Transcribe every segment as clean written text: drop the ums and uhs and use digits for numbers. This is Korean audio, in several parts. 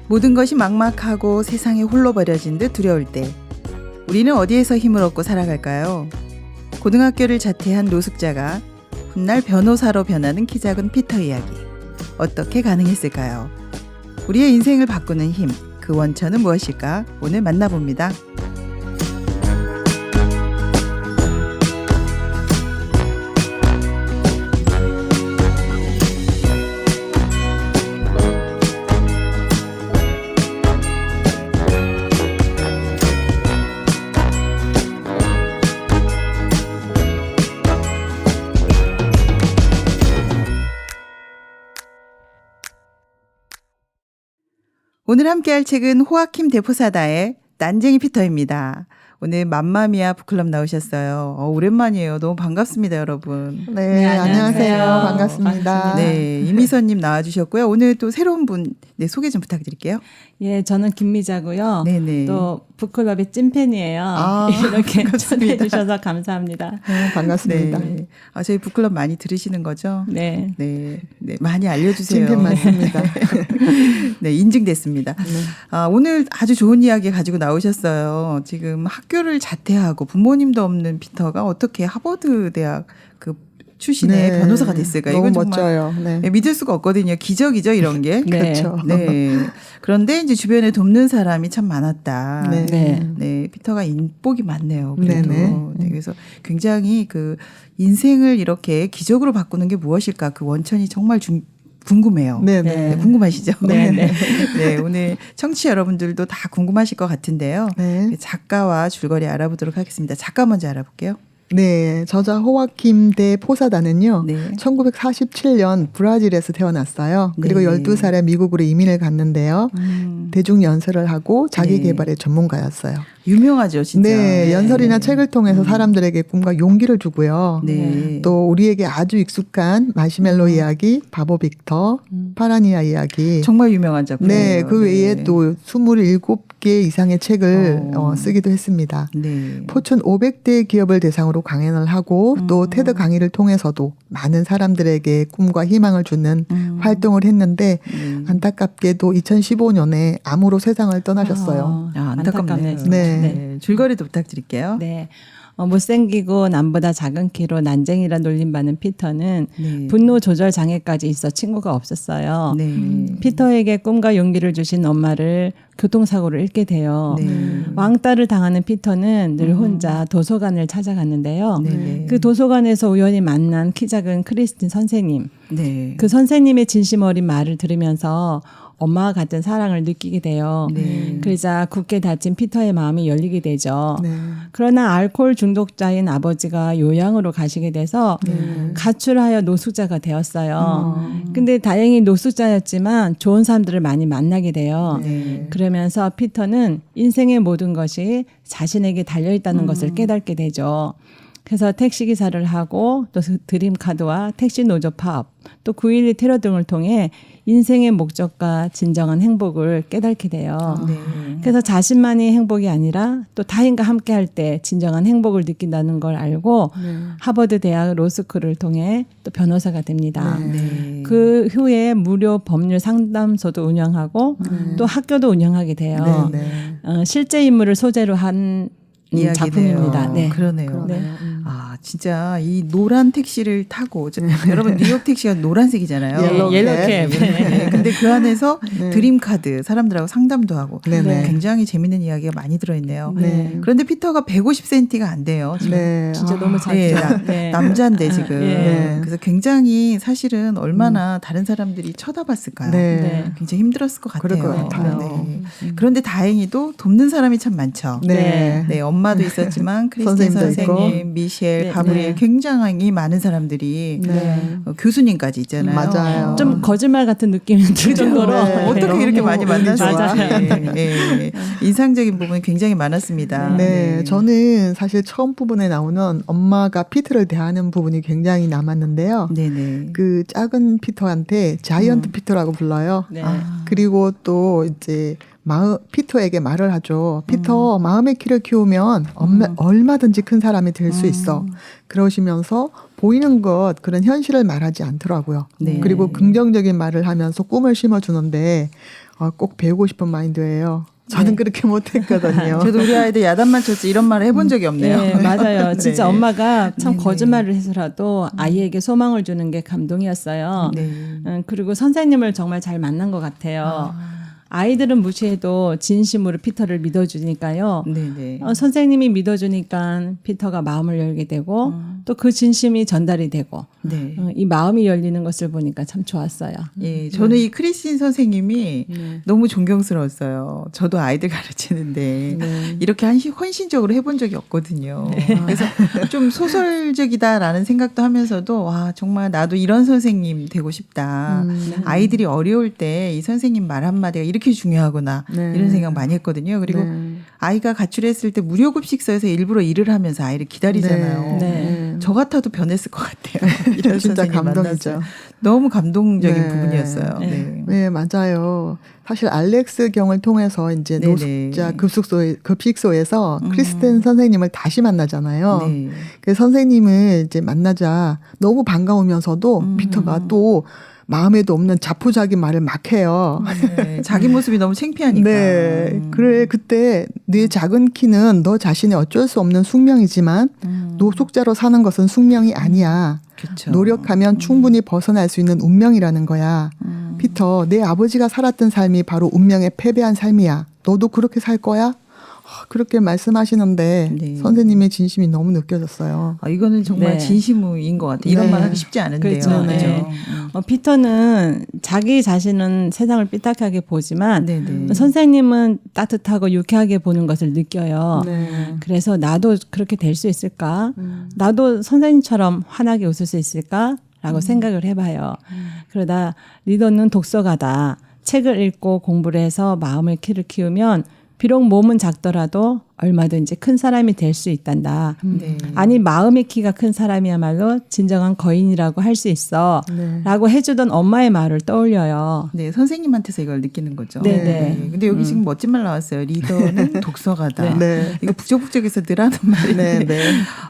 모든 것이 막막하고 세상에 홀로 버려진 듯 두려울 때 우리는 어디에서 힘을 얻고 살아갈까요? 고등학교를 자퇴한 노숙자가 훗날 변호사로 변하는 키 작은 피터 이야기. 어떻게 가능했을까요? 우리의 인생을 바꾸는 힘, 그 원천은 무엇일까? 오늘 만나봅니다. 오늘 함께할 책은 호아킴 데포사다의 난쟁이 피터입니다. 오늘 맘마미아 북클럽 나오셨어요. 오랜만이에요. 너무 반갑습니다, 여러분. 네, 안녕하세요. 반갑습니다. 네, 이미선님 나와주셨고요. 오늘 또 새로운 분 소개 좀 부탁드릴게요. 예, 저는 김미자고요. 네네. 또 북클럽의 찐팬이에요. 이렇게 초대해 주셔서 감사합니다. 네, 반갑습니다. 네. 저희 북클럽 많이 들으시는 거죠? 네. 네, 많이 알려주세요. 찐팬 맞습니다. 네, 인증됐습니다. 네. 오늘 아주 좋은 이야기 가지고 나오셨어요. 지금 학교를 자퇴하고 부모님도 없는 피터가 어떻게 하버드 대학 그 출신의 네. 변호사가 됐을까? 너무 이건 멋져요. 정말 네. 믿을 수가 없거든요. 기적이죠, 이런 게. 네. 그렇죠. 네. 그런데 이제 주변에 돕는 사람이 참 많았다. 네. 네. 네, 피터가 인복이 많네요. 그래도. 네네. 네, 그래서 굉장히 그 인생을 이렇게 기적으로 바꾸는 게 무엇일까? 그 원천이 정말 궁금해요. 네네. 네, 궁금하시죠? 네, 네. 네, 오늘 청취자 여러분들도 다 궁금하실 것 같은데요. 네. 작가와 줄거리 알아보도록 하겠습니다. 작가 먼저 알아볼게요. 네, 저자 호아킴 데 포사다는요. 네. 1947년 브라질에서 태어났어요. 그리고 네. 12살에 미국으로 이민을 갔는데요. 대중 연설을 하고 자기 네. 개발의 전문가였어요. 유명하죠, 진짜. 네, 연설이나 책을 통해서 사람들에게 꿈과 용기를 주고요. 네. 또 우리에게 아주 익숙한 마시멜로 이야기, 바보 빅터, 파라니아 이야기. 정말 유명한 작품이에요. 네, 그 외에 또 27개 이상의 책을 쓰기도 했습니다. 네. 포춘 500대 기업을 대상으로 강연을 하고 또 테드 강의를 통해서도 많은 사람들에게 꿈과 희망을 주는 활동을 했는데 안타깝게도 2015년에 암으로 세상을 떠나셨어요. 안타깝네요. 네. 네. 줄거리도 부탁드릴게요. 네. 못생기고 남보다 작은 키로 난쟁이라 놀림받는 피터는 네. 분노 조절 장애까지 있어 친구가 없었어요. 네. 피터에게 꿈과 용기를 주신 엄마를 교통사고로 잃게 돼요. 네. 왕따를 당하는 피터는 늘 혼자 도서관을 찾아갔는데요. 네. 그 도서관에서 우연히 만난 키 작은 크리스틴 선생님. 네. 그 선생님의 진심 어린 말을 들으면서 엄마와 같은 사랑을 느끼게 돼요. 네. 그러자 굳게 닫힌 피터의 마음이 열리게 되죠. 네. 그러나 알코올 중독자인 아버지가 요양으로 가시게 돼서 가출하여 노숙자가 되었어요. 근데 다행히 노숙자였지만 좋은 사람들을 많이 만나게 돼요. 네. 그러면서 피터는 인생의 모든 것이 자신에게 달려있다는 것을 깨닫게 되죠. 그래서 택시기사를 하고 또 드림카드와 택시 노조 파업 또 9.12 테러 등을 통해 인생의 목적과 진정한 행복을 깨닫게 돼요. 네. 그래서 자신만이 행복이 아니라 또 타인과 함께할 때 진정한 행복을 느낀다는 걸 알고 하버드 대학 로스쿨을 통해 또 변호사가 됩니다. 네. 그 후에 무료 법률 상담소도 운영하고 또 학교도 운영하게 돼요. 네. 실제 인물을 소재로 한 작품입니다. 네. 그러네요. 네. 진짜 이 노란 택시를 타고 여러분 뉴욕 택시가 노란색이잖아요. 옐로캡. 네. 근데 그 안에서 네. 드림카드 사람들하고 상담도 하고 네네. 굉장히 재밌는 이야기가 많이 들어있네요. 네. 그런데 피터가 150cm가 안 돼요. 지금. 네. 진짜 너무 네, 작죠. 네. 남자인데 지금. 네. 그래서 굉장히 사실은 얼마나 다른 사람들이 쳐다봤을까요? 네. 네. 굉장히 힘들었을 것 같아요. 그럴 것 같아요. 네. 그런데 다행히도 돕는 사람이 참 많죠. 네. 네, 엄마도 있었지만 크리스틴 선생님도 선생님, 미셸, 네, 가브리엘 네. 굉장히 많은 사람들이 네. 교수님까지 있잖아요. 맞아요. 좀 거짓말 같은 느낌이 들 정도로 네. 어떻게 너무 이렇게 많이 만났을지 맞아요. 네. 인상적인 부분이 굉장히 많았습니다. 네, 저는 사실 처음 부분에 나오는 엄마가 피터를 대하는 부분이 굉장히 남았는데요. 네네. 그 작은 피터한테 자이언트 피터라고 불러요. 네. 그리고 또 이제 피터에게 말을 하죠. 피터, 마음의 키를 키우면 얼마든지 큰 사람이 될 수 있어. 그러시면서 보이는 것, 그런 현실을 말하지 않더라고요. 네. 그리고 긍정적인 말을 하면서 꿈을 심어주는데 꼭 배우고 싶은 마인드예요. 저는 네. 그렇게 못했거든요. 저도 우리 아이들 야단만 쳤지 이런 말을 해본 적이 없네요. 네, 맞아요. 진짜 네. 엄마가 참 네네. 거짓말을 해서라도 아이에게 소망을 주는 게 감동이었어요. 네. 그리고 선생님을 정말 잘 만난 것 같아요. 아이들은 무시해도 진심으로 피터를 믿어주니까요. 네네. 선생님이 믿어주니까 피터가 마음을 열게 되고 또 그 진심이 전달이 되고 네. 이 마음이 열리는 것을 보니까 참 좋았어요. 예, 저는 이 크리스틴 선생님이 네. 너무 존경스러웠어요. 저도 아이들 가르치는데 이렇게 헌신적으로 해본 적이 없거든요. 그래서 좀 소설적이다라는 생각도 하면서도 와 정말 나도 이런 선생님 되고 싶다. 아이들이 어려울 때 이 선생님 말 한마디가 이렇게 중요하구나 네. 이런 생각 많이 했거든요. 그리고 네. 아이가 가출했을 때 무료급식소에서 일부러 일을 하면서 아이를 기다리잖아요. 네. 저 같아도 변했을 것 같아요. 이런 진짜 선생님 감동이죠. 만나서. 너무 감동적인 네. 부분이었어요. 네. 네. 네, 맞아요. 사실 알렉스 경을 통해서 이제 네네. 노숙자 급식소에서 크리스틴 선생님을 다시 만나잖아요. 네. 그 선생님을 이제 만나자 너무 반가우면서도 피터가 또 마음에도 없는 자포자기 말을 막 해요. 네. 자기 모습이 너무 창피하니까. 네. 그래, 그때 네 작은 키는 너 자신의 어쩔 수 없는 숙명이지만 노숙자로 사는 것은 숙명이 아니야. 그쵸. 노력하면 충분히 벗어날 수 있는 운명이라는 거야. 피터, 내 아버지가 살았던 삶이 바로 운명에 패배한 삶이야. 너도 그렇게 살 거야? 그렇게 말씀하시는데 네. 선생님의 진심이 너무 느껴졌어요. 이거는 정말 네. 진심인 것 같아요. 이런 네. 말 하기 쉽지 않은데요. 그렇죠. 그죠? 네. 피터는 자기 자신은 세상을 삐딱하게 보지만 네네. 선생님은 따뜻하고 유쾌하게 보는 것을 느껴요. 네. 그래서 나도 그렇게 될 수 있을까? 나도 선생님처럼 환하게 웃을 수 있을까? 라고 생각을 해봐요. 그러다 리더는 독서가다. 책을 읽고 공부를 해서 마음의 키를 키우면 비록 몸은 작더라도 얼마든지 큰 사람이 될 수 있단다. 네. 아니 마음의 키가 큰 사람이야말로 진정한 거인이라고 할 수 있어. 네. 라고 해주던 엄마의 말을 떠올려요. 네, 선생님한테서 이걸 느끼는 거죠. 네네. 근데 여기 지금 멋진 말 나왔어요. 리더는 독서가다. 네. 이거 북적북적해서 늘 하는 말인데. 네, 네.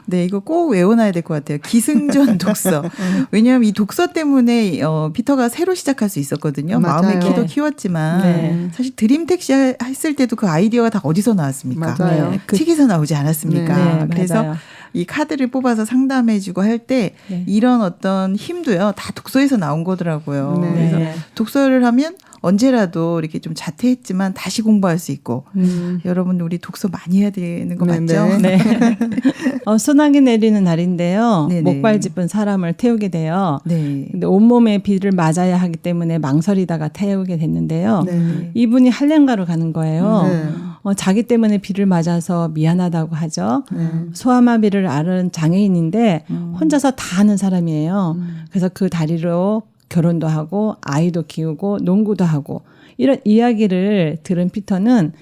네, 이거 꼭 외워놔야 될 것 같아요. 기승전 독서. 왜냐하면 이 독서 때문에 피터가 새로 시작할 수 있었거든요. 맞아요. 마음의 키도 네. 키웠지만 네. 사실 드림 택시 했을 때도 그 아이디어가 다 어디서 나왔습니까? 맞아요. 네. 책에서 나오지 않았습니까? 네, 그래서 맞아요. 이 카드를 뽑아서 상담해주고 할 때 네. 이런 어떤 힘도요 다 독서에서 나온 거더라고요. 네. 그래서 네. 독서를 하면 언제라도 이렇게 좀 자퇴했지만 다시 공부할 수 있고 여러분 우리 독서 많이 해야 되는 거 네, 맞죠? 네. 네. 소나기 내리는 날인데요. 네네. 목발 짚은 사람을 태우게 돼요. 네. 근데 온몸에 비를 맞아야 하기 때문에 망설이다가 태우게 됐는데요. 네. 이분이 할렘가로 가는 거예요. 네. 자기 때문에 비를 맞아서 미안하다고 하죠. 네. 소아마비를 앓은 장애인인데 혼자서 다 하는 사람이에요. 그래서 그 다리로 결혼도 하고 아이도 키우고 농구도 하고 이런 이야기를 들은 피터는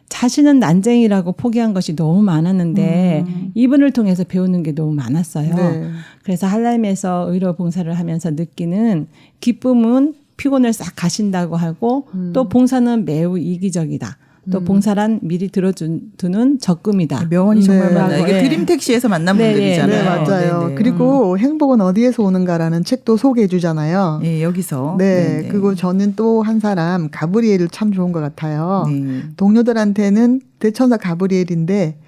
자신은 난쟁이라고 포기한 것이 너무 많았는데 이분을 통해서 배우는 게 너무 많았어요. 네. 그래서 할렘에서 의료 봉사를 하면서 느끼는 기쁨은 피곤을 싹 가신다고 하고 또 봉사는 매우 이기적이다. 또 봉사란 미리 들어두는 적금이다. 명언이 정말 네. 많아요. 이게 네. 드림 택시에서 만난 네, 분들이잖아요. 네, 맞아요. 네네. 그리고 행복은 어디에서 오는가라는 책도 소개해 주잖아요. 네, 여기서. 네, 네네. 그리고 저는 또 한 사람 가브리엘을 참 좋은 것 같아요. 네. 동료들한테는 대천사 가브리엘인데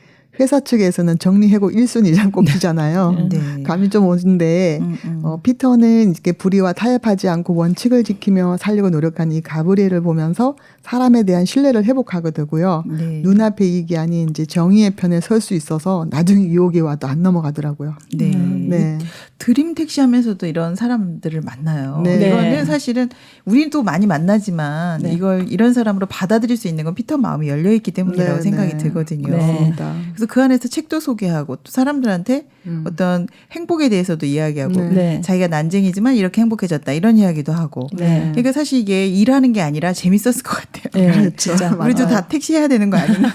회사 측에서는 정리해고 1순위장 꼽히잖아요. 네. 감이 좀 오는데 피터는 이렇게 불의와 타협하지 않고 원칙을 지키며 살려고 노력한 이 가브리엘을 보면서 사람에 대한 신뢰를 회복하게 되고요. 네. 눈앞의 이익이 아닌 이제 정의의 편에 설 수 있어서 나중에 유혹이 와도 안 넘어가더라고요. 네. 네. 드림 택시 하면서도 이런 사람들을 만나요. 네. 이거는 사실은 우리는 또 많이 만나지만 네. 이걸 이런 사람으로 받아들일 수 있는 건 피터 마음이 열려있기 때문이라고 네, 생각이 네. 들거든요. 네. 맞습니다. 그래서 그 안에서 책도 소개하고 또 사람들한테 어떤 행복에 대해서도 이야기하고 네. 네. 자기가 난쟁이지만 이렇게 행복해졌다 이런 이야기도 하고 네. 그러니까 사실 이게 일하는 게 아니라 재밌었을 것 같아요. 네, 그렇죠. 진짜. 우리도 맞아요. 다 택시 해야 되는 거 아닌가?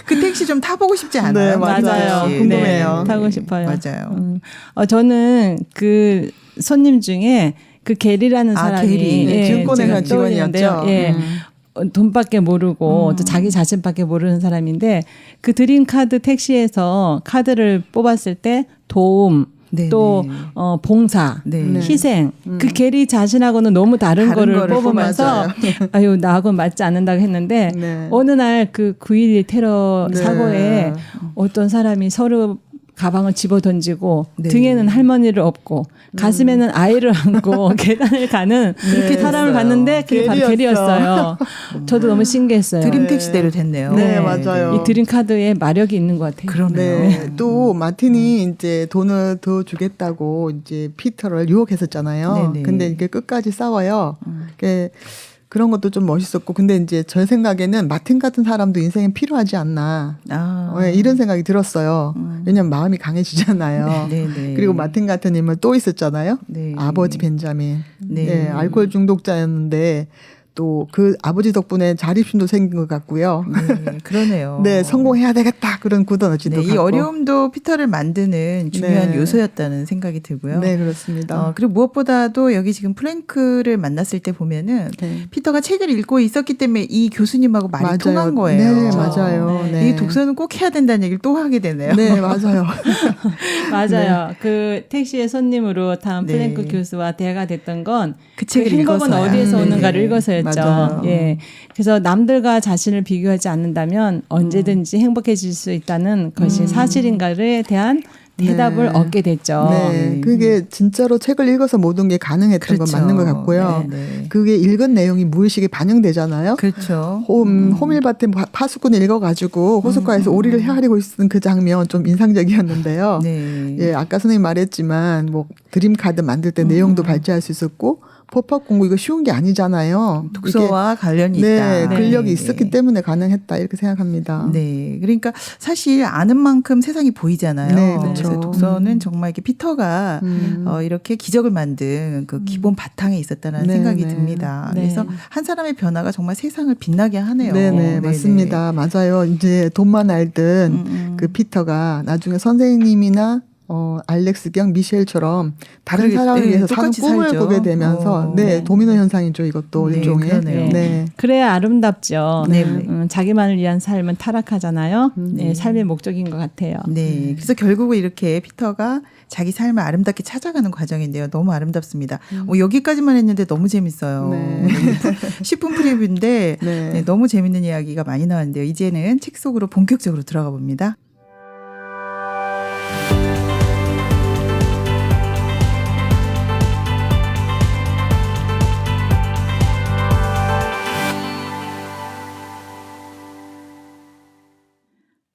그 택시 좀 타보고 싶지 않아요? 네, 맞아요. 택시. 궁금해요. 네, 타고 싶어요. 맞아요. 저는 그 손님 중에 그 게리라는 사람이 게리. 네, 증권회사 제가 직원이었죠. 떠오르는데요. 예. 돈밖에 모르고 또 자기 자신밖에 모르는 사람인데 그 드림카드 택시에서 카드를 뽑았을 때 도움 네, 또 네. 봉사, 네. 희생. 그 계리 자신하고는 너무 다른 거를 뽑으면서 맞아요. 아유 나하고는 맞지 않는다고 했는데 네. 어느 날 그 9.11 테러 네. 사고에 어떤 사람이 서로 가방을 집어 던지고 네. 등에는 할머니를 업고 가슴에는 아이를 안고 계단을 가는 네. 사람을 했어요. 봤는데 그게 바로 게리였어. 게리였어요. 저도 너무 신기했어요. 드림 택시대로 됐네요. 네, 맞아요. 이 드림 카드에 마력이 있는 것 같아요. 그러네요. 네. 또 마틴이 이제 돈을 더 주겠다고 이제 피터를 유혹했었잖아요. 네네. 근데 이게 끝까지 싸워요. 그런 것도 좀 멋있었고, 근데 이제 제 생각에는 마틴 같은 사람도 인생에 필요하지 않나. 이런 생각이 들었어요. 왜냐면 마음이 강해지잖아요. 네네. 그리고 마틴 같은 인물 또 있었잖아요. 네. 아버지 벤자민. 네. 네, 알코올 중독자였는데 또 그 아버지 덕분에 자립심도 생긴 것 같고요. 네, 그러네요. 네, 성공해야 되겠다. 그런 굳어너지도 네, 이 갖고. 어려움도 피터를 만드는 중요한 네. 요소였다는 생각이 들고요. 네, 그렇습니다. 그리고 무엇보다도 여기 지금 프랭크를 만났을 때 보면은 네. 피터가 책을 읽고 있었기 때문에 이 교수님하고 말이 맞아요. 통한 거예요. 네, 맞아요. 네. 이 독서는 꼭 해야 된다는 얘기를 또 하게 되네요. 네, 맞아요. 맞아요. 그 택시의 손님으로 탄 네. 플랭크 교수와 대화가 됐던 건 그 그 책을 행복은 읽어서야. 어디에서 네네. 오는가를 읽어서였죠. 맞아요. 예. 그래서 남들과 자신을 비교하지 않는다면 언제든지 행복해질 수 있다는 것이 사실인가에 대한 대답을 네. 얻게 됐죠. 네, 그게 진짜로 책을 읽어서 모든 게 가능했던 그렇죠. 건 맞는 것 같고요. 네, 네. 그게 읽은 내용이 무의식에 반영되잖아요. 그렇죠. 호밀밭에 파수꾼을 읽어가지고 호숫가에서 오리를 헤아리고 있는 그 장면 좀 인상적이었는데요. 네. 예, 아까 선생님 말했지만 뭐 드림 카드 만들 때 내용도 발제할 수 있었고 법학 공부 이거 쉬운 게 아니잖아요. 독서와 관련이 이게, 있다. 네, 근력이 네. 있었기 때문에 가능했다 이렇게 생각합니다. 네, 그러니까 사실 아는 만큼 세상이 보이잖아요. 네, 그래서 그렇죠. 독서는 정말 이렇게 피터가 이렇게 기적을 만든 그 기본 바탕에 있었다는 네, 생각이 네. 듭니다. 네. 그래서 한 사람의 변화가 정말 세상을 빛나게 하네요. 네네, 맞습니다. 맞아요. 이제 돈만 알던 그 피터가 나중에 선생님이나 알렉스 겸 미셸처럼 다른 그러게, 사람을 네, 위해서 사는 똑같이 꿈을 살죠. 꾸게 되면서 네, 도미노 현상이죠. 이것도 네, 일종의. 그러네요. 네. 그래야 아름답죠. 네. 자기만을 위한 삶은 타락하잖아요. 네, 삶의 목적인 것 같아요. 네, 그래서 결국은 이렇게 피터가 자기 삶을 아름답게 찾아가는 과정인데요. 너무 아름답습니다. 여기까지만 했는데 너무 재밌어요. 네. 10분 프리뷰인데 네. 네, 너무 재밌는 이야기가 많이 나왔는데요. 이제는 책 속으로 본격적으로 들어가 봅니다.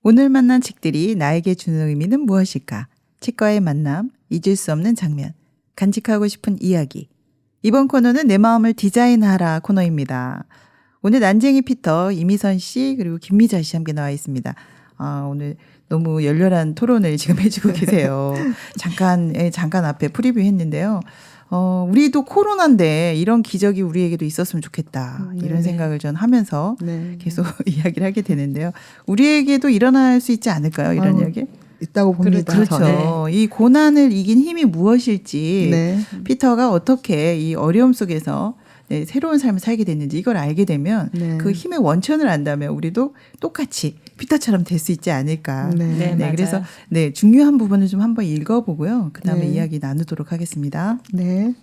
오늘 만난 책들이 나에게 주는 의미는 무엇일까? 책과의 만남, 잊을 수 없는 장면, 간직하고 싶은 이야기. 이번 코너는 내 마음을 디자인하라 코너입니다. 오늘 난쟁이 피터, 이미선 씨 그리고 김미자 씨 함께 나와 있습니다. 오늘 너무 열렬한 토론을 지금 해주고 계세요. 잠깐 앞에 프리뷰 했는데요. 우리도 코로나인데 이런 기적이 우리에게도 있었으면 좋겠다. 이런 생각을 전 하면서 네. 계속 이야기를 하게 되는데요. 우리에게도 일어날 수 있지 않을까요? 이런 이야기? 있다고 봅니다. 그렇죠. 저는. 이 고난을 이긴 힘이 무엇일지 네. 피터가 어떻게 이 어려움 속에서 네, 새로운 삶을 살게 됐는지 이걸 알게 되면 네. 그 힘의 원천을 안다면 우리도 똑같이 피터처럼 될 수 있지 않을까. 네. 네, 맞아요. 그래서 네, 중요한 부분을 좀 한번 읽어보고요. 그다음에 네. 이야기 나누도록 하겠습니다. 네.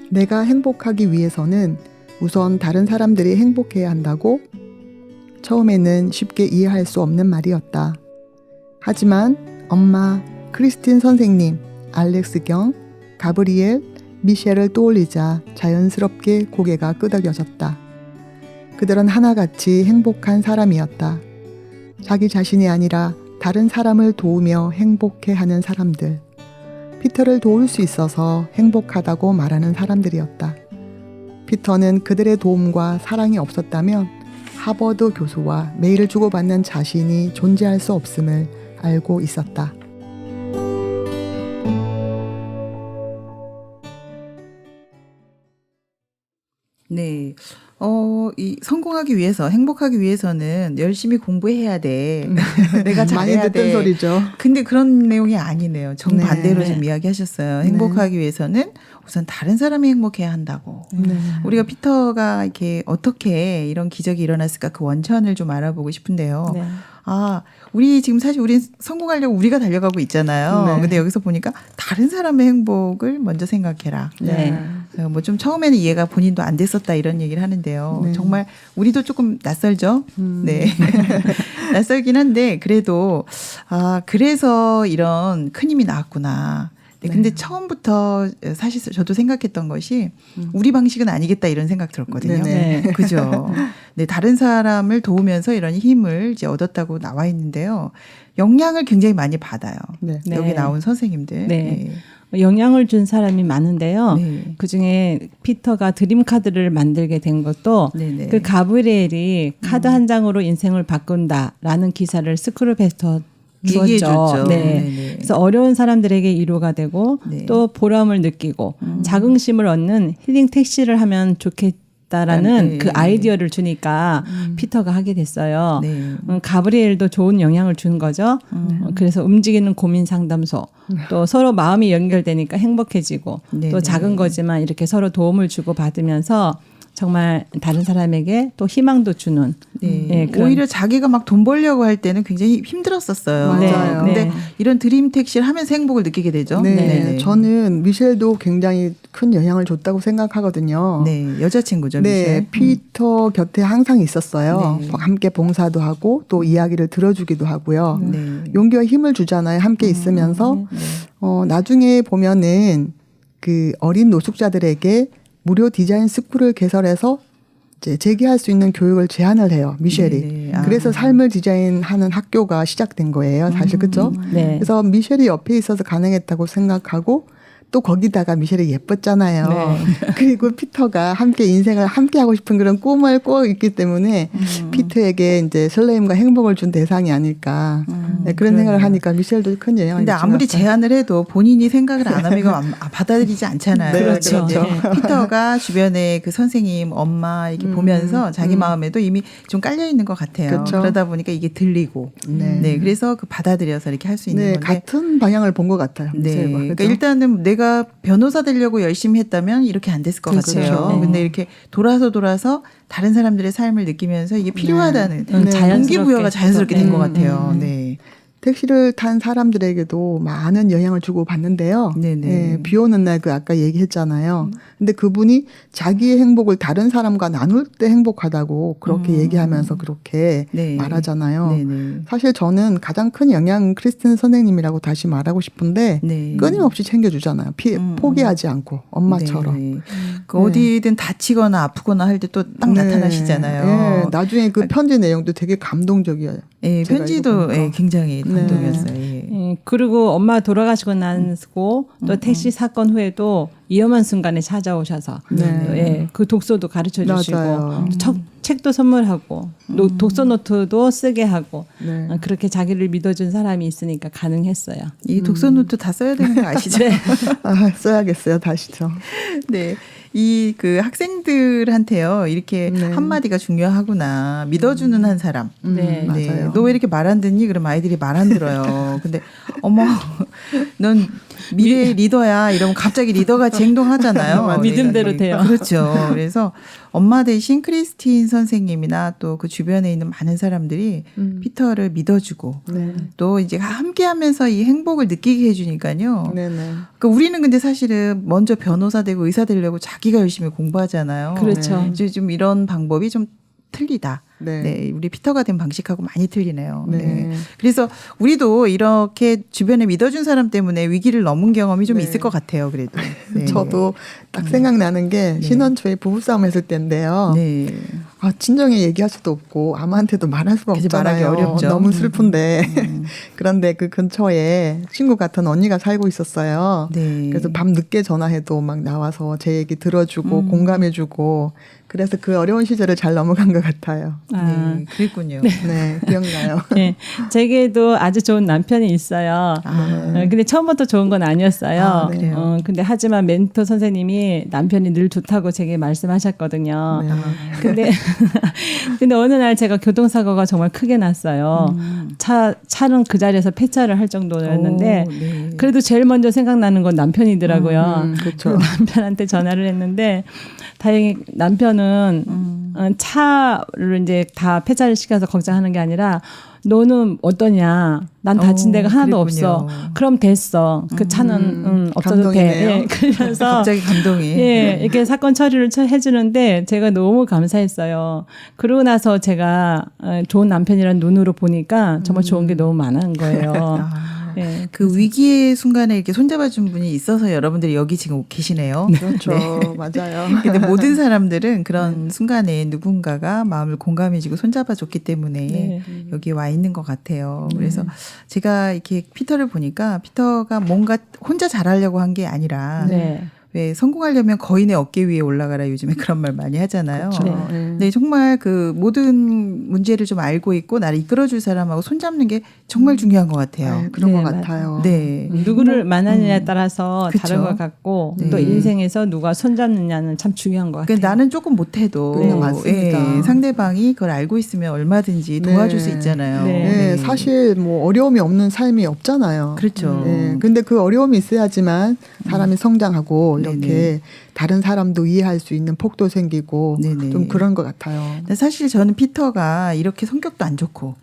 내가 행복하기 위해서는 우선 다른 사람들이 행복해야 한다고? 처음에는 쉽게 이해할 수 없는 말이었다. 하지만 엄마, 크리스틴 선생님, 알렉스 경, 가브리엘, 미셸을 떠올리자 자연스럽게 고개가 끄덕여졌다. 그들은 하나같이 행복한 사람이었다. 자기 자신이 아니라 다른 사람을 도우며 행복해하는 사람들. 피터를 도울 수 있어서 행복하다고 말하는 사람들이었다. 피터는 그들의 도움과 사랑이 없었다면 하버드 교수와 메일을 주고받는 자신이 존재할 수 없음을 알고 있었다. 네. 이 성공하기 위해서 행복하기 위해서는 열심히 공부해야 돼. 내가 많이 잘해야 듣던 돼. 소리죠. 근데 그런 내용이 아니네요. 정반대로 네. 좀 이야기하셨어요. 행복하기 위해서는 우선 다른 사람이 행복해야 한다고. 네. 우리가 피터가 이렇게 어떻게 이런 기적이 일어났을까 그 원천을 좀 알아보고 싶은데요. 네. 아, 우리 지금 사실 우리 성공하려고 우리가 달려가고 있잖아요. 네. 근데 여기서 보니까 다른 사람의 행복을 먼저 생각해라. 네. 뭐 좀 처음에는 이해가 본인도 안 됐었다 이런 얘기를 하는데요. 네. 정말 우리도 조금 낯설죠. 네. 낯설긴 한데 그래도 아, 그래서 이런 큰 힘이 나왔구나. 네, 근데 처음부터 사실 저도 생각했던 것이 우리 방식은 아니겠다 이런 생각 들었거든요. 네네. 네. 그죠. 네, 다른 사람을 도우면서 이런 힘을 이제 얻었다고 나와 있는데요. 영향을 굉장히 많이 받아요. 네. 네. 여기 나온 선생님들. 네. 영향을 준 사람이 많은데요. 네. 그중에 피터가 드림 카드를 만들게 된 것도 네네. 그 가브리엘이 카드 한 장으로 인생을 바꾼다라는 기사를 스크루베스터 얘기해 주었죠. 줬죠. 네. 네네. 그래서 어려운 사람들에게 위로가 되고 네. 또 보람을 느끼고 자긍심을 얻는 힐링 택시를 하면 좋겠다라는 네. 그 아이디어를 주니까 피터가 하게 됐어요. 네. 가브리엘도 좋은 영향을 준 거죠. 그래서 움직이는 고민 상담소 또 서로 마음이 연결되니까 행복해지고 네, 또 네. 작은 거지만 이렇게 서로 도움을 주고 받으면서 정말 다른 사람에게 또 희망도 주는 네. 예, 그런- 오히려 자기가 막 돈 벌려고 할 때는 굉장히 힘들었었어요. 맞아요. 근데 네. 이런 드림 택시를 하면서 행복을 느끼게 되죠. 네. 네네. 저는 미셸도 굉장히 큰 영향을 줬다고 생각하거든요. 네, 여자친구죠. 네, 미셸. 피터 곁에 항상 있었어요. 네. 함께 봉사도 하고 또 이야기를 들어주기도 하고요. 네. 용기와 힘을 주잖아요. 함께 있으면서 나중에 보면은 그 어린 노숙자들에게 무료 디자인 스쿨을 개설해서 이제 재기할 수 있는 교육을 제안을 해요. 미셸이. 네. 아. 그래서 삶을 디자인하는 학교가 시작된 거예요. 사실 그렇죠? 네. 그래서 미셸이 옆에 있어서 가능했다고 생각하고 또 거기다가 미셸이 예뻤잖아요. 네. 그리고 피터가 함께 인생을 함께 하고 싶은 그런 꿈을 꿔 있기 때문에 피터에게 이제 설레임과 행복을 준 대상이 아닐까 네, 그런 생각을 하니까 미셸도 큰 영향을 근데 미친 아무리 것 같아요. 제안을 해도 본인이 생각을 안 하면 이거 받아들이지 않잖아요. 네, 그렇죠. 근데 네. 피터가 주변에 그 선생님, 엄마 이렇게 보면서 자기 마음에도 이미 좀 깔려 있는 것 같아요. 그렇죠. 그러다 보니까 이게 들리고, 네. 그래서 그 받아들여서 이렇게 할 수 있는 네, 건데. 같은 방향을 본 것 같아요. 네, 미셸과. 그러니까 그렇죠? 일단은 내가 변호사 되려고 열심히 했다면 이렇게 안 됐을 것 그렇죠. 같아요. 네. 근데 이렇게 돌아서 다른 사람들의 삶을 느끼면서 이게 필요하다는 네. 동기부여가 자연스럽게 된 것 네. 같아요. 네. 택시를 탄 사람들에게도 많은 영향을 주고 받는데요. 네네. 네, 비 오는 날 그 아까 얘기했잖아요. 근데 그분이 자기의 행복을 다른 사람과 나눌 때 행복하다고 그렇게 얘기하면서 그렇게 네. 말하잖아요. 네네. 사실 저는 가장 큰 영향은 크리스틴 선생님이라고 다시 말하고 싶은데 네. 끊임없이 챙겨주잖아요. 포기하지 않고 엄마처럼. 네. 그 어디든 다치거나 아프거나 할 때 또 딱 네. 나타나시잖아요. 네, 나중에 그 편지 내용도 되게 감동적이에요. 예, 제가 편지도 읽어보니까. 예, 굉장히 감동이었어요. 예. 그리고 엄마 돌아가시고 나고 또 택시 사건 후에도 위험한 순간에 찾아오셔서 네. 예, 그 독서도 가르쳐 주시고 맞아요. 책도 선물하고 독서 노트도 쓰게 하고 네. 그렇게 자기를 믿어준 사람이 있으니까 가능했어요. 이 독서 노트 다 써야 되는 거 아시죠? 아, 써야겠어요. 다시죠. 네. 이 그 학생들한테요. 이렇게 네. 한마디가 중요하구나. 믿어주는 한 사람. 네. 맞아요. 너 왜 이렇게 말 안 듣니? 그럼 아이들이 말 안 들어요. 근데 어머, 넌 미래의 리더야. 이러면 갑자기 리더같이 행동하잖아요. 믿음대로 네. 돼요. 그렇죠. 그래서 엄마 대신 크리스틴 선생님이나 또 그 주변에 있는 많은 사람들이 피터를 믿어주고 네. 또 이제 함께하면서 이 행복을 느끼게 해주니까요. 네네. 그러니까 우리는 근데 사실은 먼저 변호사 되고 의사 되려고 자기가 열심히 공부하잖아요. 그렇죠. 이제 좀 이런 방법이 좀 틀리다. 네. 네, 우리 피터가 된 방식하고 많이 틀리네요. 네. 네. 그래서 우리도 이렇게 주변에 믿어준 사람 때문에 위기를 넘은 경험이 좀 네. 있을 것 같아요. 그래도. 네. 저도 딱 생각나는 게 신혼 초에 부부싸움 했을 때인데요. 네. 아, 친정에 얘기할 수도 없고 아무한테도 말할 수가 그치, 없잖아요. 말하기 어렵죠. 너무 슬픈데. 그런데 그 근처에 친구 같은 언니가 살고 있었어요. 네. 그래서 밤 늦게 전화해도 막 나와서 제 얘기 들어주고 공감해주고 그래서 그 어려운 시절을 잘 넘어간 것 같아요. 아, 네, 그랬군요. 네, 기억나요. 네. 제게도 아주 좋은 남편이 있어요. 근데 처음부터 좋은 건 아니었어요. 아, 그래요? 근데 하지만 멘토 선생님이 남편이 늘 좋다고 제게 말씀하셨거든요. 네. 근데 근데 어느 날 제가 교통사고가 정말 크게 났어요. 차는 그 자리에서 폐차를 할 정도였는데 오, 네. 그래도 제일 먼저 생각나는 건 남편이더라고요. 그렇죠. 남편한테 전화를 했는데 다행히 남편은 차를 이제 다 폐차를 시켜서 걱정하는 게 아니라 너는 어떠냐? 난 다친 데가 하나도 그랬군요. 없어. 그럼 됐어. 그 차는 없어도 돼. 감동이네요. 예, 그래서 갑자기 감동이. 예, 이렇게 사건 처리를 해주는데 제가 너무 감사했어요. 그러고 나서 제가 좋은 남편이라는 눈으로 보니까 정말 좋은 게 너무 많은 거예요. 아, 예, 그 위기의 순간에 이렇게 손잡아준 분이 있어서 여러분들이 여기 지금 계시네요. 그렇죠. 맞아요. 근데 모든 사람들은 그런 순간에 누군가가 마음을 공감해주고 손잡아줬기 때문에 네. 여기 와 있는 것 같아요. 그래서 제가 이렇게 피터를 보니까 피터가 뭔가 혼자 잘하려고 한 게 아니라 네. 왜 성공하려면 거인의 어깨 위에 올라가라 요즘에 그런 말 많이 하잖아요. 그렇죠. 네. 네, 정말 그 모든 문제를 좀 알고 있고 나를 이끌어줄 사람하고 손잡는 게 정말 중요한 것 같아요. 네, 그런 네, 것 같아요. 네. 누구를 만나느냐에 따라서 그쵸. 다른 것 같고 네. 또 인생에서 누가 손잡느냐는 참 중요한 것 같아요. 그러니까 나는 조금 못해도 네, 맞습니다. 상대방이 그걸 알고 있으면 얼마든지 도와줄 수 네. 있잖아요. 네. 네, 사실 뭐 어려움이 없는 삶이 없잖아요. 그렇죠. 네, 근데 그 어려움이 있어야지만 사람이 성장하고 이렇게 네네. 다른 사람도 이해할 수 있는 폭도 생기고 네네. 좀 그런 것 같아요. 근데 사실 저는 피터가 이렇게 성격도 안 좋고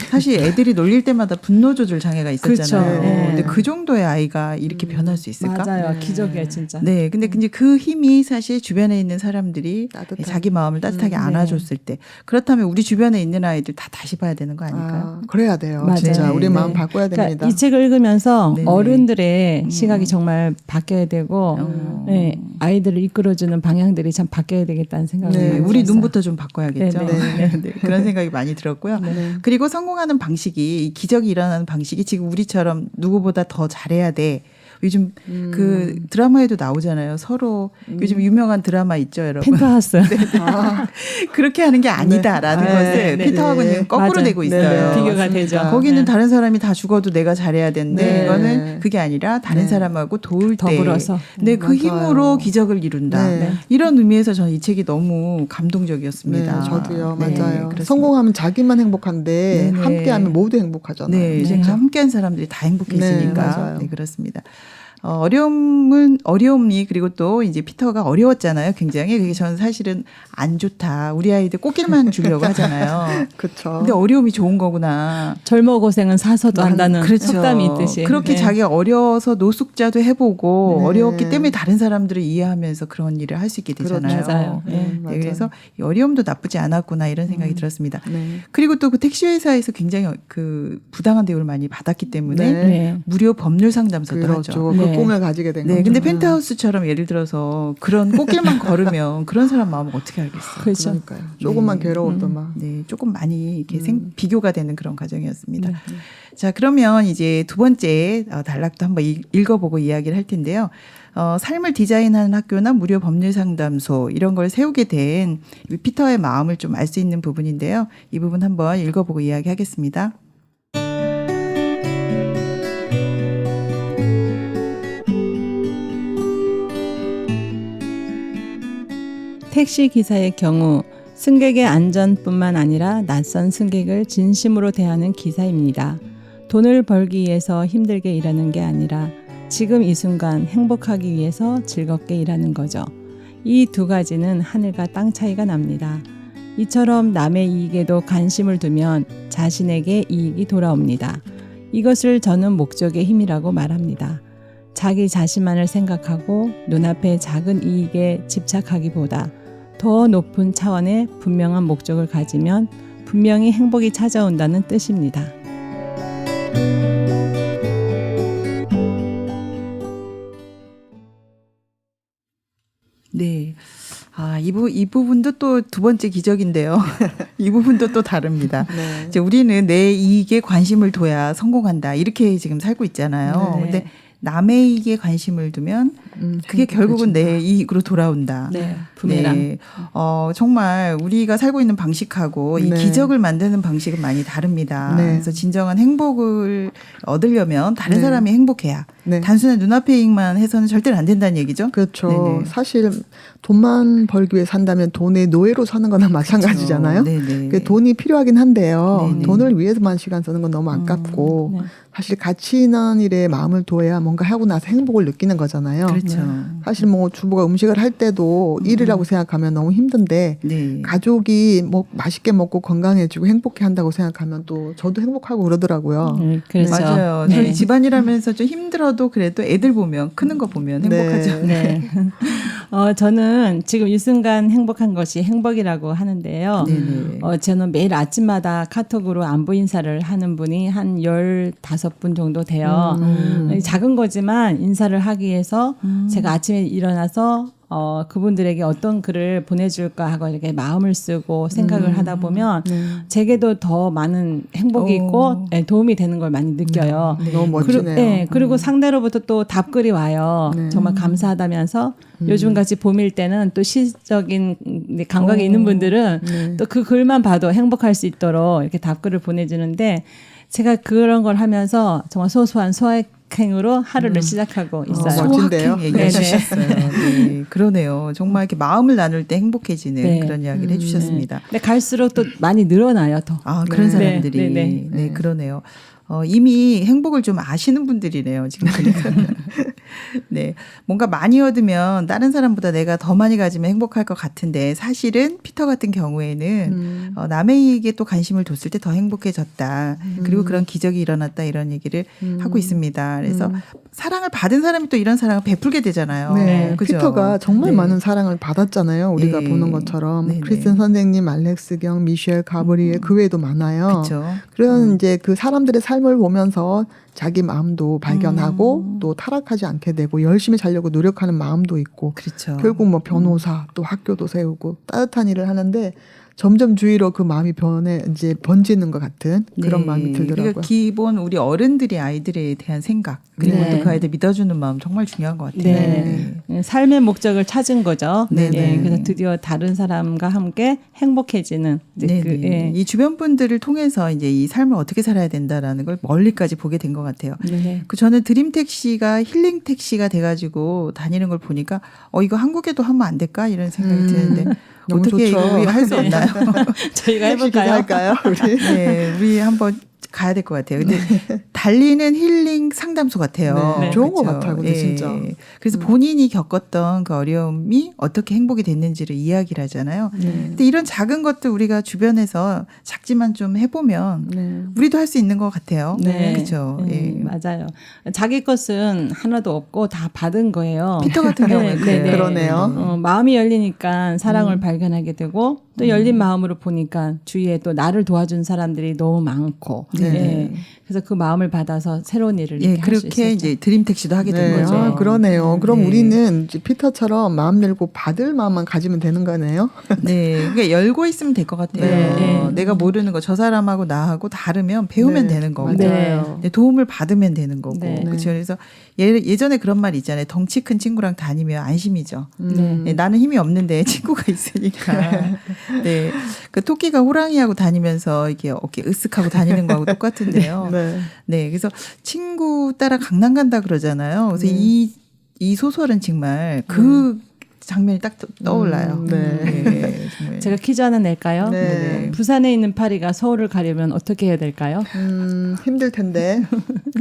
사실 애들이 놀릴 때마다 분노 조절 장애가 있었잖아요. 그렇죠. 네. 근데 그 정도의 아이가 이렇게 변할 수 있을까? 맞아요. 네. 기적이에요, 진짜. 네, 근데 이제 그 힘이 사실 주변에 있는 사람들이 따뜻한. 자기 마음을 따뜻하게 네. 안아줬을 때 그렇다면 우리 주변에 있는 아이들 다 다시 봐야 되는 거 아닐까요? 아, 그래야 돼요. 맞아요. 진짜 우리 네. 마음 바꿔야 됩니다. 그러니까 이 책을 읽으면서 네네. 어른들의 시각이 정말 바뀌어야 되고 네, 아이들을 이끌어주는 방향들이 참 바뀌어야 되겠다는 생각이 네, 네, 많이 우리 들었어요. 눈부터 좀 바꿔야겠죠. 네, 네, 그런 생각이 많이 들었고요. 네. 그리고 성공하는 방식이 이 기적이 일어나는 방식이 지금 우리처럼 누구보다 더 잘해야 돼. 요즘 그 드라마에도 나오잖아요. 서로 요즘 유명한 드라마 있죠, 여러분. 펜트하우스. 아, 그렇게 하는 게 아니다라는 네. 것을 네. 피터하고는 네. 거꾸로 맞아요. 되고 네. 있어요. 비교가 맞습니다. 되죠. 거기는 네. 다른 사람이 다 죽어도 내가 잘해야 되는데 네. 이거는 그게 아니라 다른 네. 사람하고 도울 때 더불어서. 네, 그 맞아요. 힘으로 기적을 이룬다. 네. 이런 의미에서 저는 이 책이 너무 감동적이었습니다. 네, 저도요. 네, 맞아요. 그렇습니다. 성공하면 자기만 행복한데 네네. 함께하면 모두 행복하잖아요. 네, 이제 진짜. 함께한 사람들이 다 행복해지니까. 네, 맞아요. 네, 그렇습니다. 어려움이 그리고 또 이제 피터가 어려웠잖아요. 굉장히. 그게 저는 사실은 안 좋다. 우리 아이들 꽃길만 주려고 하잖아요. 그렇죠. 근데 어려움이 좋은 거구나. 젊어 고생은 사서도 한다는 그렇죠. 속담이 있듯이. 그렇게 네. 자기가 어려서 노숙자도 해보고 네. 어려웠기 때문에 다른 사람들을 이해하면서 그런 일을 할 수 있게 되잖아요. 맞아요. 네, 네, 맞아요. 그래서 이 어려움도 나쁘지 않았구나 이런 생각이 들었습니다. 네. 그리고 또 그 택시 회사에서 굉장히 그 부당한 대우를 많이 받았기 때문에 네. 네. 무료 법률 상담소도 그렇죠. 하죠. 그 네. 꿈을 가지게 된 네, 거죠. 근데 펜트하우스처럼 예를 들어서 그런 꽃길만 걸으면 그런 사람 마음을 어떻게 알겠어요? 그렇죠. 그러니까요. 조금만 네. 괴로워도 막. 네, 조금 많이 이렇게 비교가 되는 그런 과정이었습니다. 네. 자, 그러면 이제 두 번째 단락도 한번 읽어보고 이야기를 할 텐데요. 삶을 디자인하는 학교나 무료 법률 상담소 이런 걸 세우게 된 피터의 마음을 좀 알 수 있는 부분인데요. 이 부분 한번 읽어보고 이야기하겠습니다. 택시 기사의 경우 승객의 안전뿐만 아니라 낯선 승객을 진심으로 대하는 기사입니다. 돈을 벌기 위해서 힘들게 일하는 게 아니라 지금 이 순간 행복하기 위해서 즐겁게 일하는 거죠. 이 두 가지는 하늘과 땅 차이가 납니다. 이처럼 남의 이익에도 관심을 두면 자신에게 이익이 돌아옵니다. 이것을 저는 목적의 힘이라고 말합니다. 자기 자신만을 생각하고 눈앞의 작은 이익에 집착하기보다 더 높은 차원의 분명한 목적을 가지면 분명히 행복이 찾아온다는 뜻입니다. 네. 이 부분도 또 두 번째 기적인데요. 이 부분도 또 다릅니다. 네. 이제 우리는 내 이익에 관심을 둬야 성공한다. 이렇게 지금 살고 있잖아요. 네. 근데 남의 이익에 관심을 두면 그게 결국은 내 이익으로 돌아온다. 네, 부메랑. 네. 정말 우리가 살고 있는 방식하고 이 네. 기적을 만드는 방식은 많이 다릅니다. 네. 그래서 진정한 행복을 얻으려면 다른 네. 사람이 행복해야. 네. 단순한 눈앞의 이익만 해서는 절대로 안 된다는 얘기죠. 그렇죠. 네네. 사실 돈만 벌기 위해 산다면 돈의 노예로 사는 거나 마찬가지잖아요. 네네. 그 돈이 필요하긴 한데요. 네네. 돈을 위해서만 시간 쓰는 건 너무 아깝고 네. 사실 가치 있는 일에 마음을 둬야 뭔가 하고 나서 행복을 느끼는 거잖아요. 그렇죠. 사실 뭐 주부가 음식을 할 때도 일이라고 생각하면 너무 힘든데 네. 가족이 뭐 맛있게 먹고 건강해지고 행복해 한다고 생각하면 또 저도 행복하고 그러더라고요. 그렇죠. 맞아요. 네. 저희 집안이라면서 좀 힘들어도 그래도 애들 보면 크는 거 보면 행복하죠. 네. 저는 지금 이 순간 행복한 것이 행복이라고 하는데요. 네네. 저는 매일 아침마다 카톡으로 안부 인사를 하는 분이 한 15분 정도 돼요. 작은 거지만 인사를 하기 위해서 제가 아침에 일어나서 그분들에게 어떤 글을 보내줄까 하고 이렇게 마음을 쓰고 생각을 하다 보면 제게도 더 많은 행복이 있고 네, 도움이 되는 걸 많이 느껴요. 너무 멋지네요. 그리고 상대로부터 또 답글이 와요. 네. 정말 감사하다면서 요즘 같이 봄일 때는 또 시적인 감각이 있는 분들은 네. 또 그 글만 봐도 행복할 수 있도록 이렇게 답글을 보내주는데 제가 그런 걸 하면서 정말 소소한 소확행으로 하루를 시작하고 있어요. 멋진데요. 소확행 얘기해 네네. 주셨어요. 네, 그러네요. 정말 이렇게 마음을 나눌 때 행복해지는 네. 그런 이야기를 해주셨습니다. 근데 갈수록 또 많이 늘어나요. 더. 아, 그런 네. 사람들이. 네, 네, 네, 그러네요. 이미 행복을 좀 아시는 분들이네요. 지금 보니까. 네. 뭔가 많이 얻으면 다른 사람보다 내가 더 많이 가지면 행복할 것 같은데 사실은 피터 같은 경우에는 남의 이익에 또 관심을 뒀을 때 더 행복해졌다. 그리고 그런 기적이 일어났다. 이런 얘기를 하고 있습니다. 그래서 사랑을 받은 사람이 또 이런 사랑을 베풀게 되잖아요. 네, 그죠? 피터가 정말 네. 많은 사랑을 받았잖아요. 우리가 네. 보는 것처럼 네네. 크리스틴 선생님, 알렉스 경, 미셸 가브리엘 그 외에도 많아요. 그렇죠. 그런 이제 그 사람들의 삶을 보면서 자기 마음도 발견하고 또 타락하지 않게 되고 열심히 살려고 노력하는 마음도 있고 그렇죠. 결국 뭐 변호사 또 학교도 세우고 따뜻한 일을 하는데 점점 주위로 그 마음이 이제 번지는 것 같은 그런 네. 마음이 들더라고요. 그러니까 기본 우리 어른들이 아이들에 대한 생각 그리고 네. 또 그 아이들 믿어주는 마음 정말 중요한 것 같아요. 네. 삶의 목적을 찾은 거죠. 네, 네. 그래서 드디어 다른 사람과 함께 행복해지는 이제 네, 그, 네. 예. 이 주변 분들을 통해서 이제 이 삶을 어떻게 살아야 된다라는 걸 멀리까지 보게 된 것 같아요. 네. 저는 드림 택시가 힐링 택시가 돼가지고 다니는 걸 보니까 이거 한국에도 하면 안 될까 이런 생각이 드는데 너무 어떻게 좋죠. 이거 우리 할 수 없나요? 저희가 택시 해볼까요? 기사일까요, 우리? 네, 우리 한번 가야 될 것 같아요. 근데 달리는 힐링 상담소 같아요. 네. 좋은 것 같아요, 근데 진짜. 그래서 본인이 겪었던 그 어려움이 어떻게 행복이 됐는지를 이야기를 하잖아요. 근데 이런 작은 것들 우리가 주변에서 작지만 좀 해보면 네. 우리도 할 수 있는 것 같아요. 그렇죠. 맞아요. 자기 것은 하나도 없고 다 받은 거예요. 피터 같은 경우에 그래요. 그러네요. 마음이 열리니까 사랑을 발견하게 되고 또 열린 마음으로 보니까 주위에 또 나를 도와준 사람들이 너무 많고 예. 그래서 그 마음을 받아서 새로운 일을 예, 이렇게 할 수 그렇게 있었죠. 이제 드림 택시도 하게 된 네, 거죠. 아, 그러네요. 그럼 네. 우리는 이제 피터처럼 마음 열고 받을 마음만 가지면 되는 거네요. 네, 그러니까 열고 있으면 될 것 같아요. 네. 내가 모르는 거 저 사람하고 나하고 다르면 배우면 네, 되는 거고, 맞아요. 네, 도움을 받으면 되는 거고, 네. 그렇죠. 그래서 예전에 그런 말 있잖아요. 덩치 큰 친구랑 다니면 안심이죠. 네, 나는 힘이 없는데 친구가 있으니까. 네, 그 토끼가 호랑이하고 다니면서 이렇게 어깨 으쓱하고 다니는 거하고 똑같은데요. 네. 네, 그래서 친구 따라 강남 간다 그러잖아요. 그래서 이 소설은 정말 그 장면이 딱 떠올라요. 네. 정말. 제가 퀴즈 하나 낼까요? 네. 부산에 있는 파리가 서울을 가려면 어떻게 해야 될까요? 힘들 텐데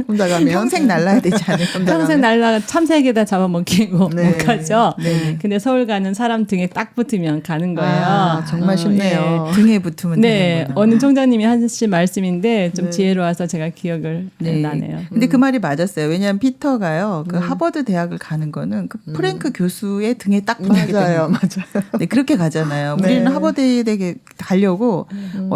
혼자 가면 평생 날라야 되지 않을까. 평생 날라가 참새에게다 잡아먹히고 네. 못 가죠. 네. 근데 서울 가는 사람 등에 딱 붙으면 가는 거예요. 아, 정말 쉽네요. 등에 붙으면 네, 되는구나. 어느 총장님이 하신 말씀인데 좀 네. 지혜로워서 제가 기억을 네. 나네요. 근데 그 말이 맞았어요. 왜냐하면 피터가요. 그 하버드 대학을 가는 거는 그 프랭크 교수의 등에 딱 붙기 때문에. 맞아요, 맞아요. 네, 그렇게 가잖아요. 네. 우리는 하버드에 가려고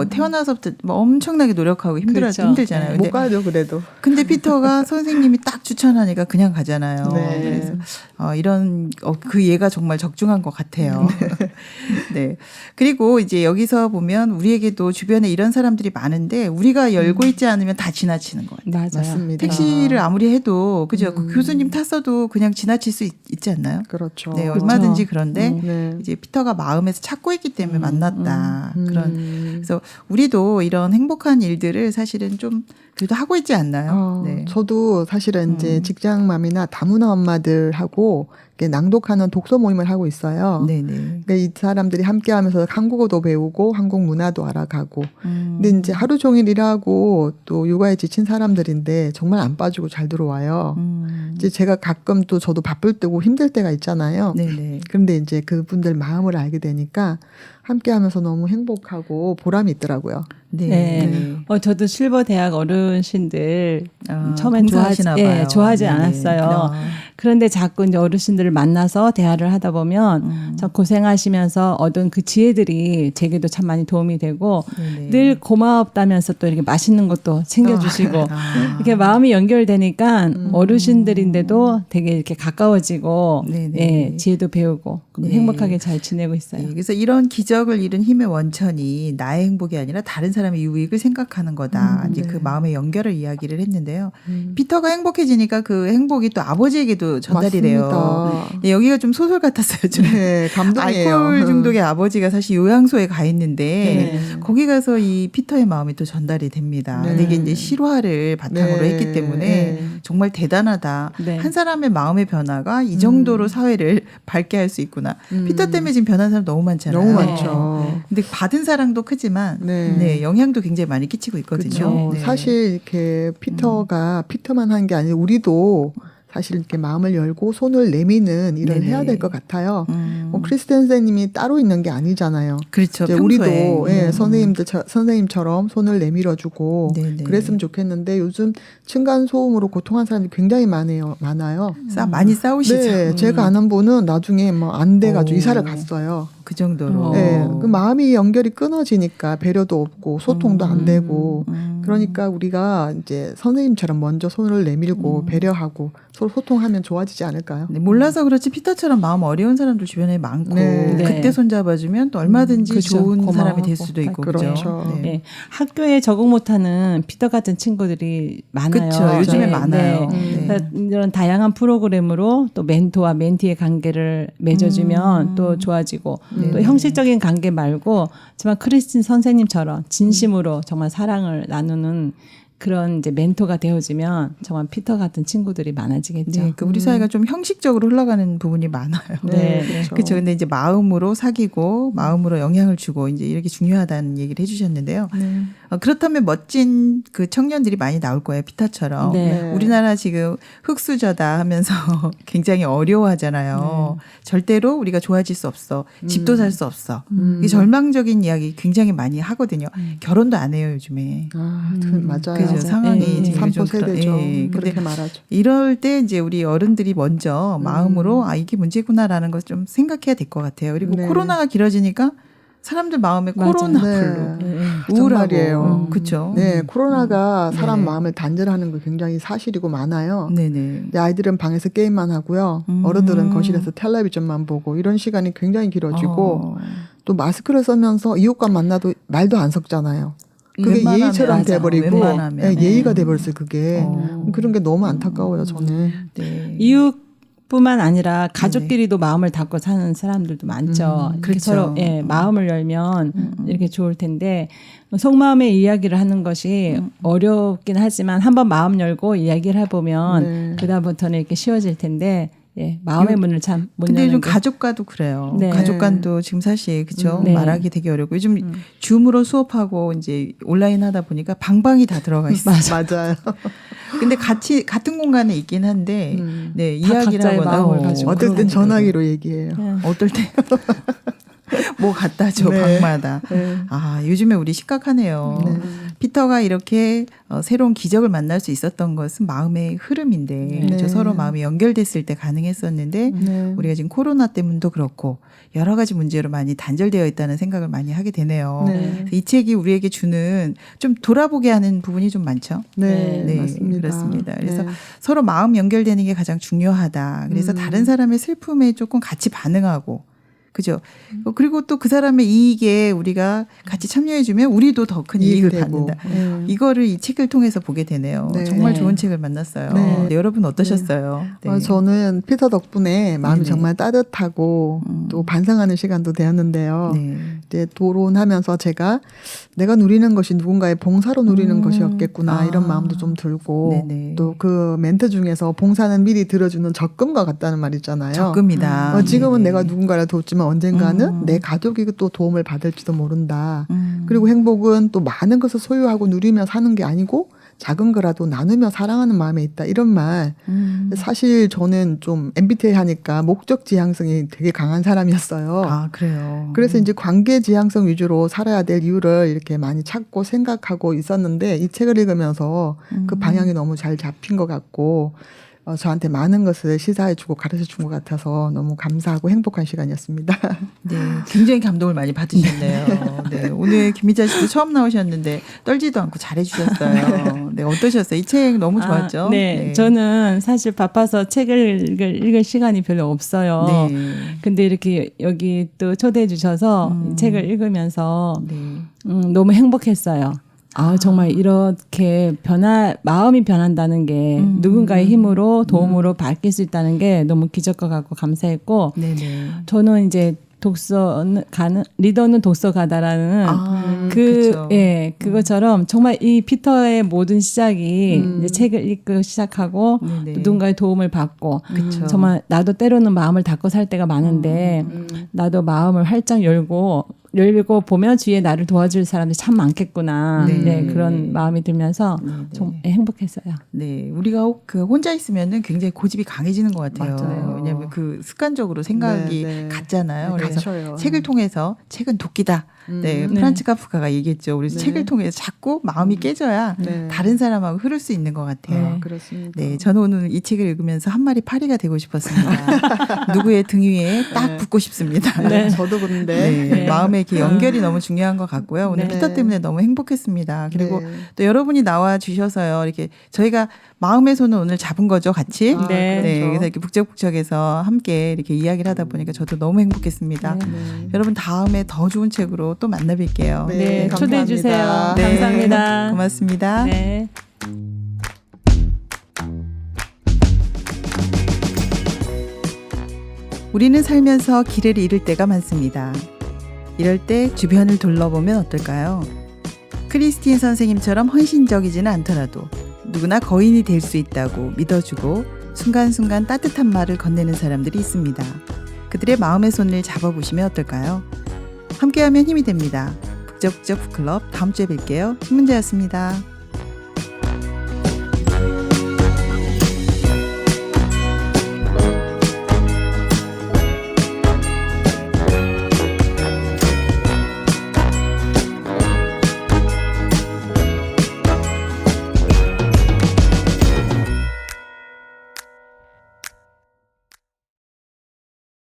태어나서부터 뭐 엄청나게 노력하고 그렇죠. 힘들잖아요. 못 가죠, 그래도. 근데 피터가 선생님이 딱 추천하니까 그냥 가잖아요. 네. 그래서 이런 그 예가 정말 적중한 것 같아요. 네. 그리고 이제 여기서 보면 우리에게도 주변에 이런 사람들이 많은데 우리가 열고 있지 않으면 다 지나치는 것 같아요. 맞아요. 맞습니다. 택시를 아무리 해도 그죠? 그 교수님 탔어도 그냥 지나칠 수 있지 않나요? 그렇죠. 네, 얼마든지 그렇죠. 그런데 네. 이제 피터가 마음에서 찾고 있기 때문에 만났다. 그런 음. 그래서 우리도 이런 행복한 일들을 사실은 좀 그래도 하고 있지 않나요? 네. 저도 사실은 이제 직장맘이나 다문화 엄마들하고 이렇게 낭독하는 독서 모임을 하고 있어요. 네네. 그러니까 이 사람들이 함께하면서 한국어도 배우고 한국 문화도 알아가고. 근데 이제 하루 종일 일하고 또 육아에 지친 사람들인데 정말 안 빠지고 잘 들어와요. 이제 제가 가끔 또 저도 바쁠 때고 힘들 때가 있잖아요. 네네. 그런데 이제 그분들 마음을 알게 되니까 함께하면서 너무 행복하고 보람이 있더라고요. 네. 네. 저도 실버 대학 어르신들 처음엔 봉사하시나 봐요. 좋아하지 네네. 않았어요. 그런데 자꾸 이제 어르신들을 만나서 대화를 하다 보면 참 고생하시면서 얻은 그 지혜들이 제게도 참 많이 도움이 되고 네네. 늘 고맙다면서 또 이렇게 맛있는 것도 챙겨주시고 이렇게 마음이 연결되니까 어르신들인데도 되게 이렇게 가까워지고 네네. 예, 지혜도 배우고 네. 행복하게 잘 지내고 있어요. 네, 그래서 이런 기적을 이룬 힘의 원천이 나의 행복이 아니라 다른 사람의 유익을 생각하는 거다. 이제 그 마음의 연결을 이야기를 했는데요. 피터가 행복해지니까 그 행복이 또 아버지에게도 전달이 돼요. 맞습니다. 네, 여기가 좀 소설 같았어요. 좀. 네, 감동이에요. 알코올 중독의 아버지가 사실 요양소에 가 있는데 네. 거기 가서 이 피터의 마음이 또 전달이 됩니다. 네. 근데 이게 이제 실화를 바탕으로 네. 했기 때문에 네. 정말 대단하다. 네. 한 사람의 마음의 변화가 이 정도로 사회를 밝게 할 수 있구나. 피터 때문에 지금 변한 사람 너무 많잖아요. 너무 네. 많죠. 근데 받은 사랑도 크지만 네. 영향도 굉장히 많이 끼치고 있거든요. 그렇죠. 네. 사실 이렇게 피터가 피터만 한 게 아니라 우리도 사실 이렇게 마음을 열고 손을 내미는 일을 네네. 해야 될 것 같아요. 크리스틴 선생님이 따로 있는 게 아니잖아요. 그렇죠. 이제 평소에. 우리도 선생님처럼 손을 내밀어주고 네네. 그랬으면 좋겠는데 요즘 층간 소음으로 고통한 사람들이 굉장히 많아요. 많이 싸우시죠. 네, 제가 아는 분은 나중에 뭐 안 돼가지고 오. 이사를 갔어요. 그 정도로. 네, 그 마음이 연결이 끊어지니까 배려도 없고 소통도 안 되고 그러니까 우리가 이제 선생님처럼 먼저 손을 내밀고 배려하고 서로 소통하면 좋아지지 않을까요? 네, 몰라서 그렇지 피터처럼 마음 어려운 사람들 주변에 많고 네. 그때 손잡아주면 또 얼마든지 그렇죠. 좋은 고마워하고. 사람이 될 수도 있고 그렇죠. 그죠? 네. 예, 학교에 적응 못하는 피터 같은 친구들이 많아요. 그렇죠. 요즘에 네, 많아요. 네. 네. 그래서 이런 다양한 프로그램으로 또 멘토와 멘티의 관계를 맺어주면 또 좋아지고 또 형식적인 관계 말고 정말 크리스틴 선생님처럼 진심으로 정말 사랑을 나누는 그런 이제 멘토가 되어지면 정말 피터 같은 친구들이 많아지겠죠. 네, 그러니까 우리 사회가 좀 형식적으로 흘러가는 부분이 많아요. 네, 그렇죠. 근데 이제 마음으로 사귀고 마음으로 영향을 주고 이제 이렇게 중요하다는 얘기를 해주셨는데요. 그렇다면 멋진 그 청년들이 많이 나올 거예요. 피터처럼. 네. 우리나라 지금 흙수저다 하면서 굉장히 어려워하잖아요. 절대로 우리가 좋아질 수 없어. 집도 살 수 없어. 이 절망적인 이야기 굉장히 많이 하거든요. 결혼도 안 해요 요즘에. 맞아요. 그죠. 상황이 예, 예. 지금 삼포 좀 세대죠. 근데 그렇게 말하죠. 이럴 때 이제 우리 어른들이 먼저 마음으로 이게 문제구나라는 걸 좀 생각해야 될 것 같아요. 그리고 네. 코로나가 길어지니까 사람들 마음에 맞아요. 코로나 네. 블루, 예, 예. 우울하고 정말이에요. 그렇죠. 네, 코로나가 사람 네네. 마음을 단절하는 거 굉장히 사실이고 많아요. 네네. 이제 아이들은 방에서 게임만 하고요. 어른들은 거실에서 텔레비전만 보고 이런 시간이 굉장히 길어지고 또 마스크를 쓰면서 이웃과 만나도 말도 안 섞잖아요. 그게 웬만하면 예의처럼 맞아. 돼버리고 웬만하면. 네, 예의가 돼버렸어요. 그게 어. 그런 게 너무 안타까워요. 저는. 네. 이웃뿐만 아니라 가족끼리도 마음을 닫고 사는 사람들도 많죠. 이렇게 그렇죠. 서로 마음을 열면 이렇게 좋을 텐데 속마음의 이야기를 하는 것이 어렵긴 하지만 한번 마음 열고 이야기를 해보면 네. 그다음부터는 이렇게 쉬워질 텐데 마음의 문을 참 못 근데 여는 요즘 게 가족과도 그래요. 네. 가족간도 지금 사실 그죠 네. 말하기 되게 어렵고 요즘 줌으로 수업하고 이제 온라인 하다 보니까 방방이 다 들어가 있어요. 맞아요. 근데 같은 공간에 있긴 한데 네 다 이야기를 각자의 하거나 마음을 가지고 어떨 땐 전화기로 얘기해요. 어떨 때 뭐 갖다 줘 네. 방마다. 네. 아 요즘에 우리 심각하네요. 피터가 이렇게 새로운 기적을 만날 수 있었던 것은 마음의 흐름인데 네. 그렇죠? 서로 마음이 연결됐을 때 가능했었는데 네. 우리가 지금 코로나 때문도 그렇고 여러 가지 문제로 많이 단절되어 있다는 생각을 많이 하게 되네요. 네. 이 책이 우리에게 주는 좀 돌아보게 하는 부분이 좀 많죠. 네, 네, 맞습니다. 그렇습니다. 그래서 네. 서로 마음 연결되는 게 가장 중요하다. 그래서 다른 사람의 슬픔에 조금 같이 반응하고 그죠? 그리고 또 그 사람의 이익에 우리가 같이 참여해주면 우리도 더 큰 이익을 받는다. 이거를 이 책을 통해서 보게 되네요. 네. 정말 네. 좋은 책을 만났어요. 네. 네, 여러분 어떠셨어요? 네. 저는 피터 덕분에 마음이 네네. 정말 따뜻하고 또 반성하는 시간도 되었는데요. 네. 이제 도론하면서 제가 내가 누리는 것이 누군가의 봉사로 누리는 것이었겠구나 이런 마음도 좀 들고 네네. 또 그 멘트 중에서 봉사는 미리 들어주는 적금과 같다는 말 있잖아요. 적금이다. 지금은 네네. 내가 누군가를 돕지만 언젠가는 내 가족이 또 도움을 받을지도 모른다. 그리고 행복은 또 많은 것을 소유하고 누리며 사는 게 아니고 작은 거라도 나누며 사랑하는 마음에 있다. 이런 말. 사실 저는 좀 MBTI 하니까 목적 지향성이 되게 강한 사람이었어요. 아, 그래요. 그래서 이제 관계 지향성 위주로 살아야 될 이유를 이렇게 많이 찾고 생각하고 있었는데 이 책을 읽으면서 그 방향이 너무 잘 잡힌 것 같고 저한테 많은 것을 시사해주고 가르쳐준 것 같아서 너무 감사하고 행복한 시간이었습니다. 네, 굉장히 감동을 많이 받으셨네요. 네, 오늘 김미자 씨도 처음 나오셨는데 떨지도 않고 잘해주셨어요. 네, 어떠셨어요? 이 책 너무 좋았죠? 네. 저는 사실 바빠서 책을 읽을 시간이 별로 없어요. 네. 근데 이렇게 여기 또 초대해 주셔서 이 책을 읽으면서 네. 너무 행복했어요. 정말 이렇게 마음이 변한다는 게 누군가의 힘으로 도움으로 바뀔 수 있다는 게 너무 기적과 같고 감사했고, 네네. 저는 이제 리더는 독서 가다라는 그쵸. 그것처럼 정말 이 피터의 모든 시작이 이제 책을 읽고 시작하고 네네. 누군가의 도움을 받고 그쵸. 정말 나도 때로는 마음을 닫고 살 때가 많은데 나도 마음을 활짝 열고 보면 주위에 나를 도와줄 사람들이 참 많겠구나. 네. 네, 그런 마음이 들면서 좀 행복했어요. 네, 우리가 혼자 있으면은 굉장히 고집이 강해지는 것 같아요. 맞아요. 왜냐하면 그 습관적으로 생각이 네, 네. 같잖아요. 네, 그래서 갇혀요. 책을 통해서 책은 도끼다. 네, 네. 프란츠 카프카가 얘기했죠. 우리 네. 책을 통해서 자꾸 마음이 깨져야 네. 다른 사람하고 흐를 수 있는 것 같아요. 그렇습니다. 네, 저는 오늘 이 책을 읽으면서 한 마리 파리가 되고 싶었습니다. 누구의 등 위에 딱 붙고 싶습니다. 네. 저도 근데 네, 네. 마음의 이렇게 연결이 너무 중요한 것 같고요. 오늘 네. 피터 때문에 너무 행복했습니다. 그리고 네. 또 여러분이 나와 주셔서요. 이렇게 저희가 마음의 손을 오늘 잡은 거죠, 같이. 네. 네, 그렇죠. 그래서 이렇게 북적북적해서 함께 이렇게 이야기를 하다 보니까 저도 너무 행복했습니다. 네. 여러분 다음에 더 좋은 책으로 또 만나뵐게요. 네, 감사합니다. 초대해 주세요. 네, 감사합니다. 고맙습니다. 네. 우리는 살면서 길을 잃을 때가 많습니다. 이럴 때 주변을 둘러보면 어떨까요? 크리스틴 선생님처럼 헌신적이지는 않더라도 누구나 거인이 될 수 있다고 믿어주고 순간순간 따뜻한 말을 건네는 사람들이 있습니다. 그들의 마음의 손을 잡아보시면 어떨까요? 함께하면 힘이 됩니다. 북적북적 북클럽 다음 주에 뵐게요. 신문자였습니다.